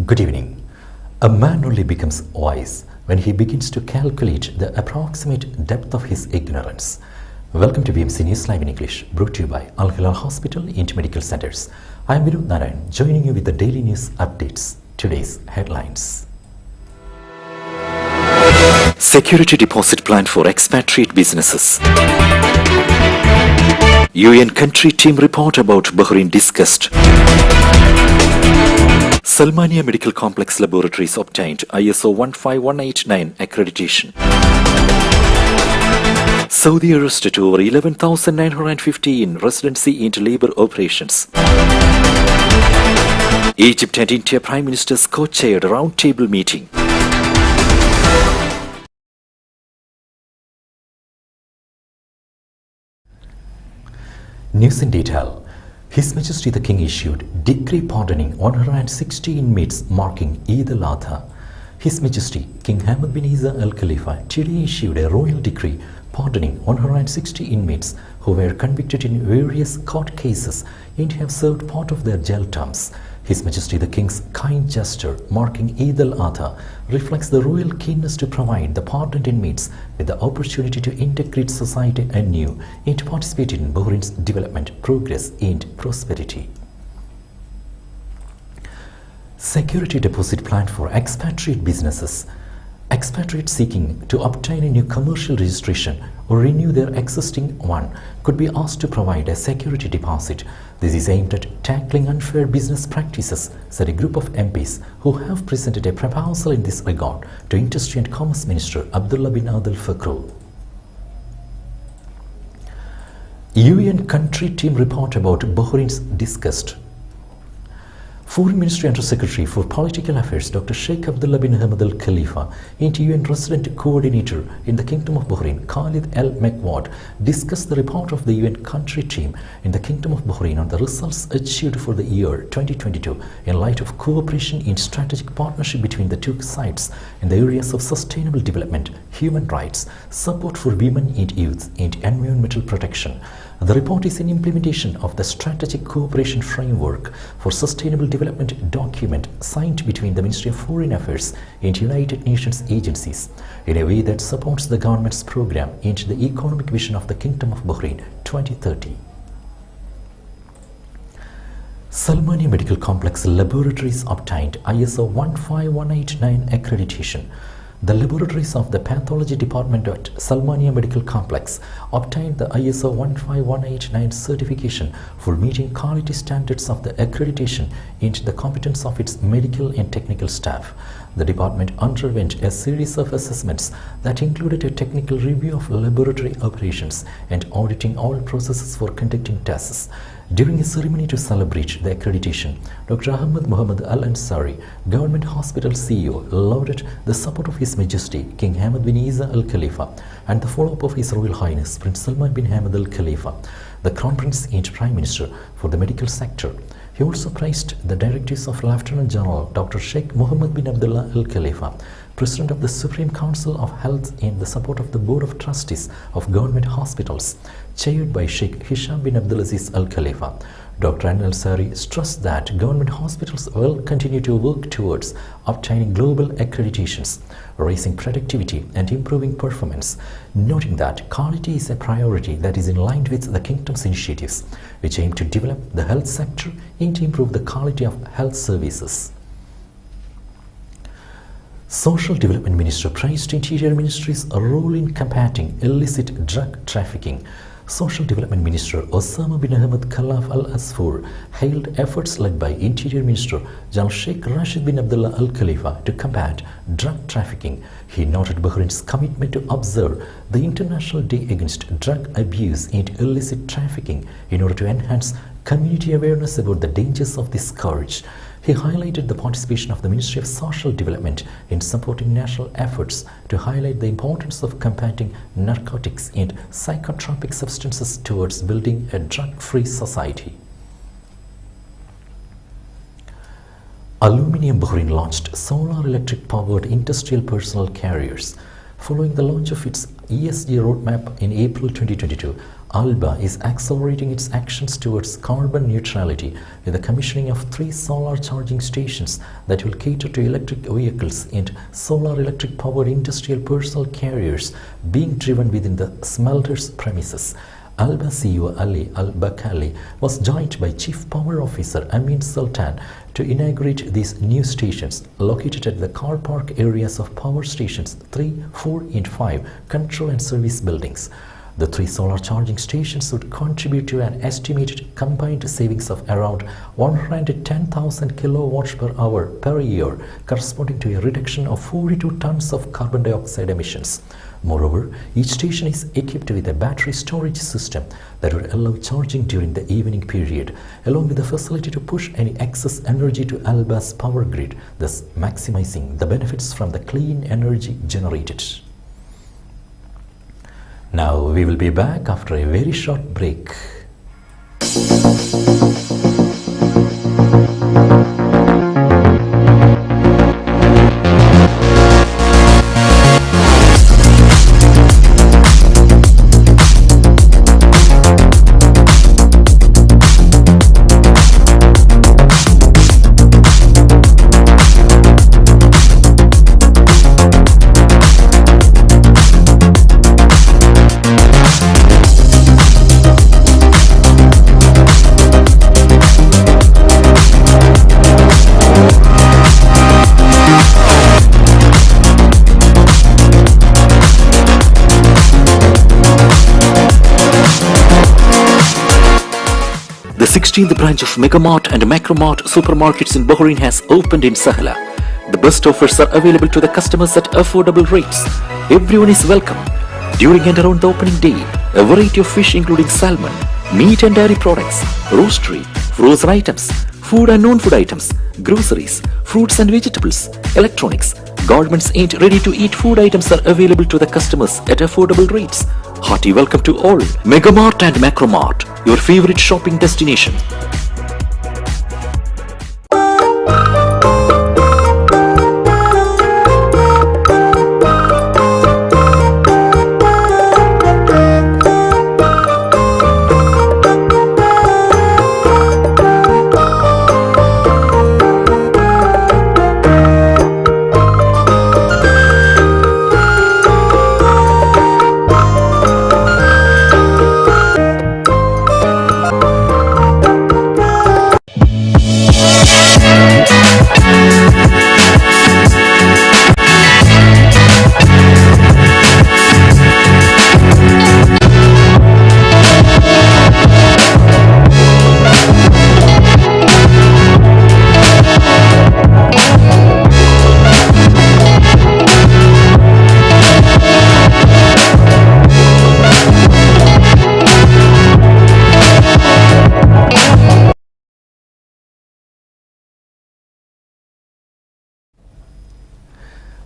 Good evening. A man only becomes wise when he begins to calculate the approximate depth of his ignorance. Welcome to BMC News Live in English, brought to you by Al Hilal Hospital and Medical Centers. I am Vinod Narayan, joining you with the daily news updates. Today's headlines. Security deposit plan for expatriate businesses. UN country team report about Bahrain discussed. Salmania Medical Complex Laboratories obtained ISO 15189 accreditation. Saudi arrested over 11,950 in residency and labor operations. Egypt and India Prime Ministers co-chaired a roundtable meeting. News in detail. His Majesty the King issued decree pardoning 160 inmates marking Eid al-Adha. His Majesty King Hamad bin Isa Al Khalifa today issued a royal decree pardoning 160 inmates who were convicted in various court cases and have served part of their jail terms. His Majesty the King's kind gesture marking Eid al-Adha reflects the royal keenness to provide the pardoned inmates with the opportunity to integrate society anew and to participate in Bahrain's development, progress and prosperity. Security deposit plan for expatriate businesses. Expatriates seeking to obtain a new commercial registration or renew their existing one could be asked to provide a security deposit. This is aimed at tackling unfair business practices, said a group of MPs who have presented a proposal in this regard to Industry and Commerce Minister Abdullah bin Adel Fakru. UN country team report about Bahrain's discussed. Foreign Ministry Under Secretary for Political Affairs Dr. Sheikh Abdullah bin Hamad Al Khalifa and UN Resident Coordinator in the Kingdom of Bahrain Khalid Al Mekwad discussed the report of the UN country team in the Kingdom of Bahrain on the results achieved for the year 2022 in light of cooperation in strategic partnership between the two sides in the areas of sustainable development, human rights, support for women and youth and environmental protection. The report is an implementation of the Strategic Cooperation Framework for Sustainable Development document signed between the Ministry of Foreign Affairs and United Nations agencies in a way that supports the government's program and the economic vision of the Kingdom of Bahrain 2030. Salmania Medical Complex Laboratories obtained ISO 15189 accreditation. The laboratories of the Pathology Department at Salmania Medical Complex obtained the ISO 15189 certification for meeting quality standards of the accreditation and the competence of its medical and technical staff. The department underwent a series of assessments that included a technical review of laboratory operations and auditing all processes for conducting tests. During a ceremony to celebrate the accreditation, Dr. Ahmed Muhammad Al Ansari, Government Hospital CEO, lauded the support of His Majesty King Hamad bin Isa Al Khalifa and the follow-up of His Royal Highness Prince Salman bin Hamad Al Khalifa, the Crown Prince and Prime Minister, for the medical sector. He also praised the directives of Lieutenant General Dr. Sheikh Mohammed bin Abdullah Al Khalifa, President of the Supreme Council of Health, and the support of the Board of Trustees of Government Hospitals, chaired by Sheikh Hisham bin Abdulaziz Al Khalifa. Dr. Al Ansari stressed that government hospitals will continue to work towards obtaining global accreditations, raising productivity and improving performance, noting that quality is a priority that is in line with the Kingdom's initiatives, which aim to develop the health sector and to improve the quality of health services. Social Development Minister praised Interior Ministry's role in combating illicit drug trafficking. Social Development Minister Osama bin Ahmed Khalaf Al Asfour hailed efforts led by Interior Minister General Sheikh Rashid bin Abdullah Al Khalifa to combat drug trafficking. He noted Bahrain's commitment to observe the International Day Against Drug Abuse and Illicit Trafficking in order to enhance community awareness about the dangers of this scourge. He highlighted the participation of the Ministry of Social Development in supporting national efforts to highlight the importance of combating narcotics and psychotropic substances towards building a drug-free society. Aluminium Bahrain launched solar electric powered industrial personal carriers. Following the launch of its ESG roadmap in April 2022, Alba is accelerating its actions towards carbon neutrality with the commissioning of 3 solar charging stations that will cater to electric vehicles and solar electric powered industrial personal carriers being driven within the smelter's premises. Alba CEO Ali Al-Bakali was joined by Chief Power Officer Amin Sultan to inaugurate these new stations located at the car park areas of power stations 3, 4 and 5 control and service buildings. The 3 solar charging stations would contribute to an estimated combined savings of around 110,000 kilowatts per hour per year, corresponding to a reduction of 42 tons of carbon dioxide emissions. Moreover, each station is equipped with a battery storage system that would allow charging during the evening period, along with the facility to push any excess energy to Alba's power grid, thus maximizing the benefits from the clean energy generated. Now we will be back after a very short break. The 16th branch of Megamart and Macromart supermarkets in Bahrain has opened in Sahla. The best offers are available to the customers at affordable rates. Everyone is welcome. During and around the opening day, a variety of fish including salmon, meat and dairy products, roastery, frozen items, food and non-food items, groceries, fruits and vegetables, electronics, garments and ready-to-eat food items are available to the customers at affordable rates. Hearty welcome to all. Megamart and Macromart, your favorite shopping destination.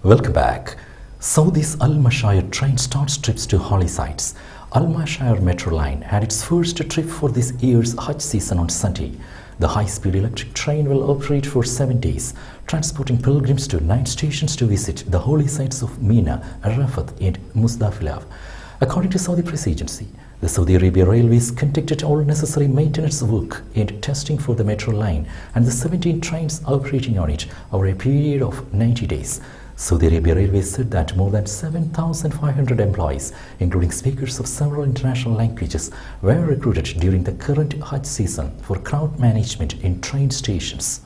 Welcome back. Saudi's Al Mashayr train starts trips to holy sites. Al Mashayr metro line had its first trip for this year's Hajj season on Sunday. The high-speed electric train will operate for 7 days, transporting pilgrims to 9 stations to visit the holy sites of Mina, Arafat and Muzdalifah. According to Saudi press agency, the Saudi Arabia Railways conducted all necessary maintenance work and testing for the metro line and the 17 trains operating on it over a period of 90 days. Saudi Arabia Railways said that more than 7,500 employees, including speakers of several international languages, were recruited during the current Hajj season for crowd management in train stations.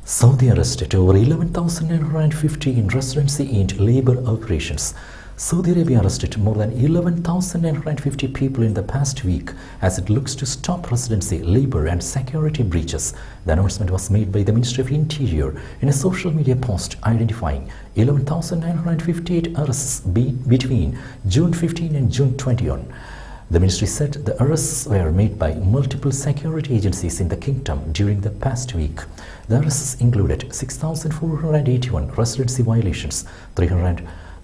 Saudi arrested over 11,950 in residency and labor operations. Saudi Arabia arrested more than 11,950 people in the past week as it looks to stop residency, labor and security breaches. The announcement was made by the Ministry of Interior in a social media post identifying 11,958 arrests between June 15 and June 21. The ministry said the arrests were made by multiple security agencies in the kingdom during the past week. The arrests included 6,481 residency violations,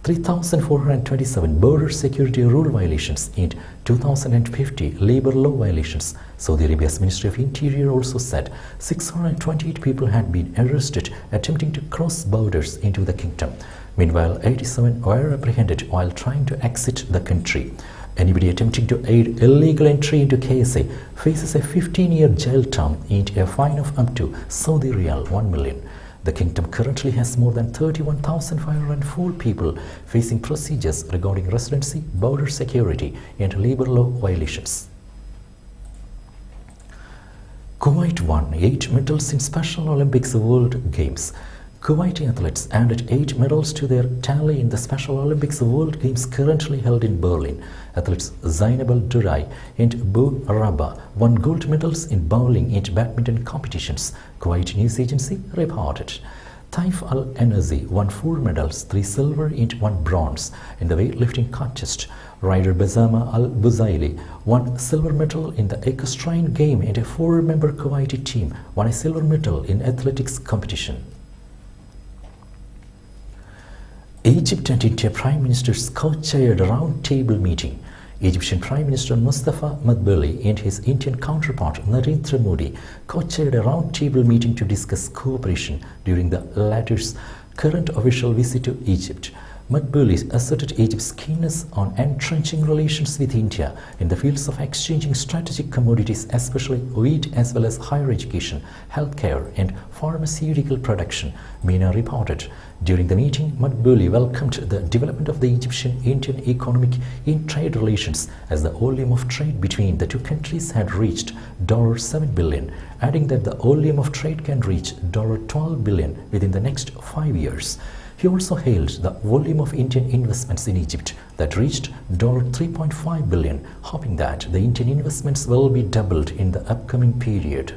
3,427 border security rule violations and 2,050 labor law violations. Saudi Arabia's Ministry of Interior also said 628 people had been arrested attempting to cross borders into the kingdom. Meanwhile, 87 were apprehended while trying to exit the country. Anybody attempting to aid illegal entry into KSA faces a 15-year jail term and a fine of up to Saudi Riyal 1 million. The kingdom currently has more than 31,504 people facing procedures regarding residency, border security, and labor law violations. Kuwait won 8 medals in Special Olympics World Games. Kuwaiti athletes added 8 medals to their tally in the Special Olympics World Games currently held in Berlin. Athletes Zainab Al-Durai and Bou Rabah won gold medals in bowling and badminton competitions, Kuwait news agency reported. Taif Al-Anazi won 4 medals, 3 silver and 1 bronze in the weightlifting contest. Rider Bazama Al-Buzaili won a silver medal in the equestrian game and a 4-member Kuwaiti team won a silver medal in athletics competition. Egypt and India Prime Ministers co-chaired a round-table meeting. Egyptian Prime Minister Mustafa Madbuli and his Indian counterpart Narendra Modi co-chaired a round-table meeting to discuss cooperation during the latter's current official visit to Egypt. Madbuli asserted Egypt's keenness on entrenching relations with India in the fields of exchanging strategic commodities, especially wheat, as well as higher education, healthcare, and pharmaceutical production, MENA reported. During the meeting, Madbuli welcomed the development of the Egyptian-Indian economic and trade relations as the volume of trade between the two countries had reached $7 billion, adding that the volume of trade can reach $12 billion within the next 5 years. He also hailed the volume of Indian investments in Egypt that reached $3.5 billion, hoping that the Indian investments will be doubled in the upcoming period.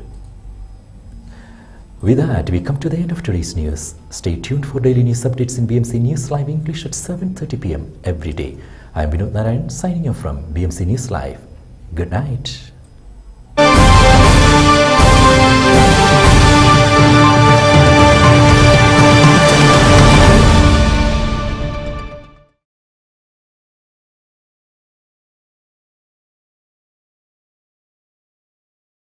With that, we come to the end of today's news. Stay tuned for daily news updates in BMC News Live English at 7:30 p.m. every day. I am Vinod Narayan signing off from BMC News Live. Good night.